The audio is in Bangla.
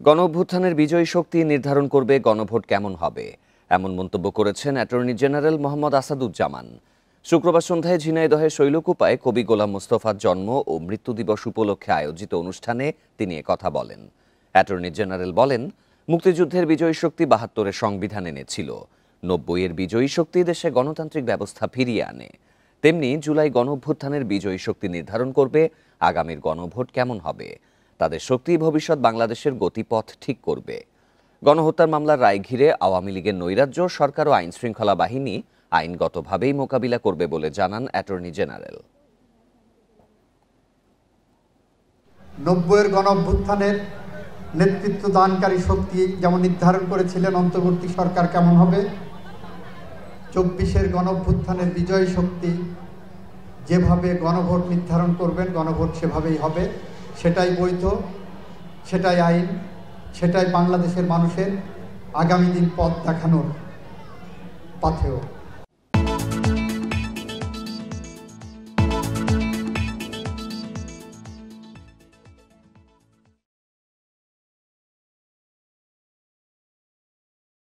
গণঅভ্যুত্থানের বিজয়ী শক্তি নির্ধারণ করবে গণভোট কেমন হবে, এমন মন্তব্য করেছেন অ্যাটর্নি জেনারেল মোহাম্মদ আসাদুজ্জামান। শুক্রবার সন্ধ্যায় ঝিনাইদহের শৈলকুপায় কবি গোলাম মোস্তফার জন্ম ও মৃত্যু দিবস উপলক্ষে আয়োজিত অনুষ্ঠানে তিনি কথা বলেন। অ্যাটর্নি জেনারেল বলেন, মুক্তিযুদ্ধের বিজয়ী শক্তি ৭২-এর সংবিধান এনেছিল, ৯০-এর বিজয়ী শক্তি দেশে গণতান্ত্রিক ব্যবস্থা ফিরিয়ে আনে। তেমনি জুলাই গণঅভ্যুত্থানের বিজয়ী শক্তি নির্ধারণ করবে আগামীর গণভোট কেমন হবে। তাদের শক্তি ভবিষ্যৎ বাংলাদেশের গতিপথ ঠিক করবে। গণহত্যার মামলার রায় ঘিরে আওয়ামী লীগের নৈরাজ্য সরকার ও আইন শৃঙ্খলা বাহিনী আইনগতভাবেই মোকাবিলা করবে বলে জানান অ্যাটর্নি জেনারেল। ৯০-এর গণঅভ্যুত্থানের নেতৃত্ব দানকারী শক্তি যেমন নির্ধারণ করেছিলেন অন্তর্বর্তী সরকার কেমন হবে, ২৪-এর গণঅভ্যুত্থানের বিজয়ী শক্তি যেভাবে গণভোট নির্ধারণ করবেন, গণভোট সেভাবেই হবে। সেটাই বৈধ, সেটাই আইন, সেটাই বাংলাদেশের মানুষের আগামী দিন পথ দেখানোর পাথেয়।